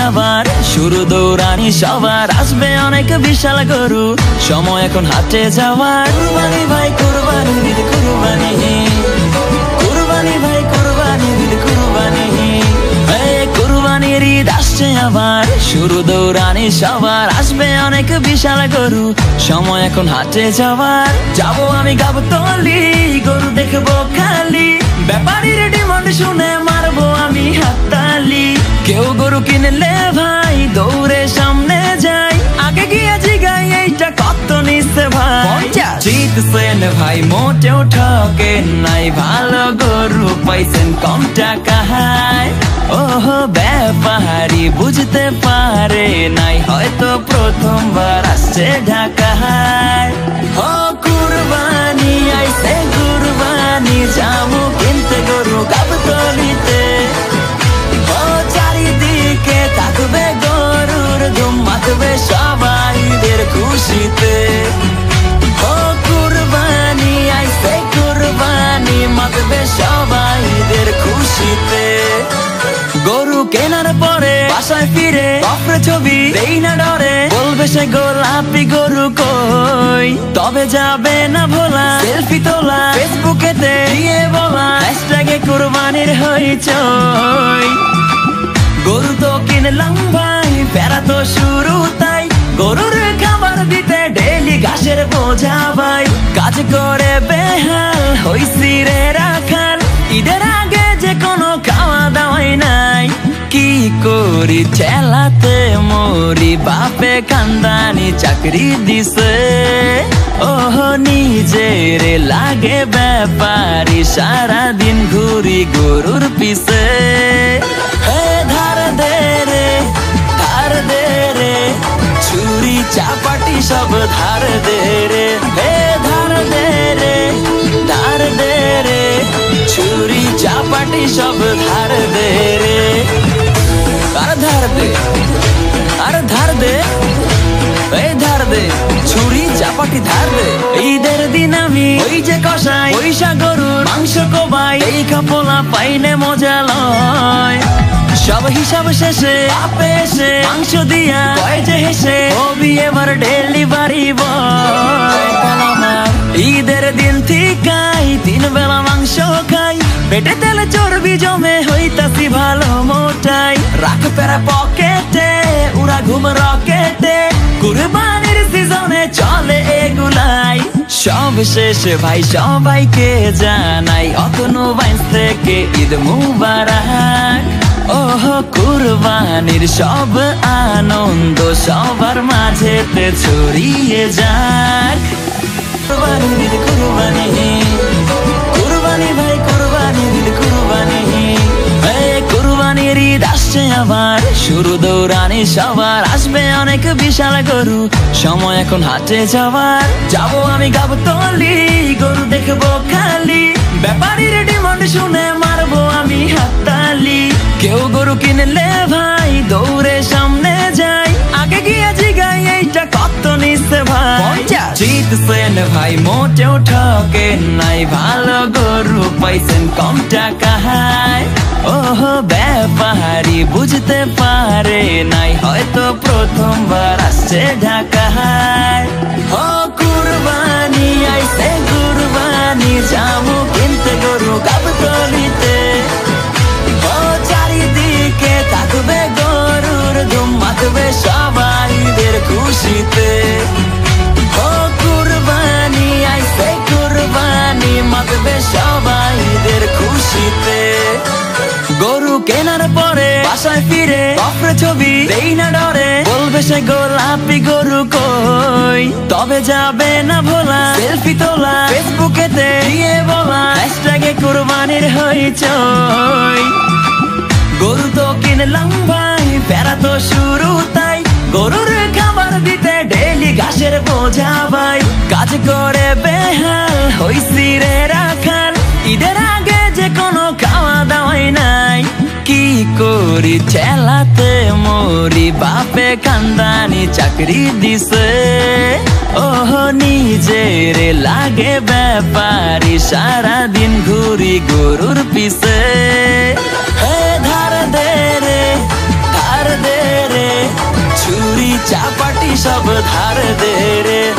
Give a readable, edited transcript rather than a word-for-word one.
আবার শুরু দৌড়ানি সবার, আসবে অনেক বিশাল গরু, সময় এখন হাটে যাওয়ার। কুরবানি ভাই কুরবানি ঈদ কুরবানি, কুরবানি ভাই কুরবানি ঈদ কুরবানি, কুরবানির ঈদ আসছে আবার শুরু দৌড়ানি সবার, আসবে অনেক বিশাল গরু, সময় এখন হাটে যাওয়ার। যাবো আমি গাবতলী, গরু দেখবো খালি, ব্যাপারীর ডিমান্ড শুনে মারবো আমি হাততালি। কেউ গরু কিনলে ভাই দৌড়ে সামনে যাই, আগে গিয়ে জিগাই এইটা কত নিচ্ছে ভাই। জিতছেন ভাই মোটেও ঠকে নাই, ভালো গরু পাইছেন কম টাকায়। ওহো ব্যাপারী বুঝতে পারে নাই, হয়তো প্রথমবার আসছে ঢাকায়। ও কুরবানি আইছে কুরবানি, যাবো কিনতে গরু গাবতলীতে। ও চারিদিকে থাকবে গরুর ধুম, মাতবে সবাইদের খুশিতে। ও কুরবানি আইছে কুরবানি, মাতবে সবাইদের খুশিতে। গরু কেনার পরে বাসায় ফিরে বাপরে ছবি দেই না ডরে, বলবে সে গোলাপি গরু কই, তবে যাবে না ভোলা সেলফি তোলা, ফেসবুকেতে দিয়ে বলা হ্যাশট্যাগে কুরবানির হইচই। গরু তো কিনলাম ভাই প্যারা তো শুরু তাই, গরুর খাবার দিতে ডেলি ঘাসের বোঝা ভাই, কাজ করে বেহাল হইছি রে রাখাল, ঈদের আগে যে কোনো খাওয়া দাওয়াই নাই। কি করি ঠেলাতে মরি, বাপে কান্দানি চাকরি দিছে, ওহো নিজের লাগে ব্যাপারী, সারাদিন ঘুরি গরুর পিছে। হে ধার দে রে ধার দে রে, ছুরি চাপাটি সব ধার দে রে, হে ধার দে রে ধার দে রে, ছুরি চাপাটি সব ধার দে রে। আর ধার দে আর ধার দে, এই ধার দে, ছুরি চাপাটি ধার দে। ঈদের দিন আমি ওই যে কষাই পয়সা গরুর মাংস কোবাই, এই কাপলা পাইলে মজা লয়। সব হিসাব শেষে আপে এসে মাংস দিয়া কয় যে হেসে, হবি এবার ডেলিভারি বয়। ঈদের দিন ঠিকাই 3 বেলা মাংস খাই, পেটে তেলে চর্বি জমে হইতাছি ভালো মোটাই, রাখ পেরা পকেটে উড়া ঘুম রকেটে, কুরবানির সিজনে চলে এগুলাই। সব শেষে ভাই সবাইকে জানাই অতনু বাইন্স থেকে ঈদ মুবারক। ওহো কুরবানির সব আনন্দ সবার মাঝেতে ছড়িয়ে যাক। কুরবানি ঈদ কুরবানি, কুরবানি ভাই কুরবানি ঈদ কুরবানি, কুরবানির ঈদ আসছে আবার শুরু দৌড়ানি সবার, আসবে অনেক বিশাল গরু, সময় এখন হাটে যাওয়ার। যাবো আমি গাবতলী, গরু দেখবো খালি, ব্যাপারীর ডিমান্ড শুনে মারবো আমি হাততালি। কেউ গরু কিনলে ভাই দৌড়ে সামনে যাই, আগে গিয়ে জিগাই এইটা কত নিচ্ছে ভাই। জিতছেন ভাই মোটেও ঠকে নাই, ভালো গরু পাইছেন কম টাকায়। ওহো ব্যাপারী বুঝতে পারে নাই, হয়তো প্রথমবার আসছে ঢাকায়। ও কুরবানি আইছে কুরবানি, যাবো কিনতে গরু গাবতলীতে। ও চারিদিকে থাকবে গরুর ধুম, মাতবে সবাইদের খুশিতে। ও কুরবানি আইছে কুরবানি, মাতবে সবাইদের খুশিতে। গরু কেনার পরে বাসায় ফিরে বাপরে ছবি দেই না ডরে, বলবে সে গোলাপি গরু কই, তবে যাবে না ভোলা সেলফি তোলা, ফেসবুকেতে দিয়ে বলা হ্যাশট্যাগে কুরবানির হইচই। গরু তো কিনলাম ভাই প্যারা তো শুরু তাই, গরুর খাবার দিতে ডেলি ঘাসের বোঝা ভাই, কাজ করে বেহাল হইছি রে রাখাল, ঈদের আগে যে কোনো খাওয়া দাওয়াই নাই। কি করি ঠেলাতে মরি, বাপে কান্দানি চাকরি দিছে, ওহো নিজের লাগে ব্যাপারী, সারাদিন ঘুরি গরুর পিছে। হে ধার দে রে ধার দে সব ধার দে রে।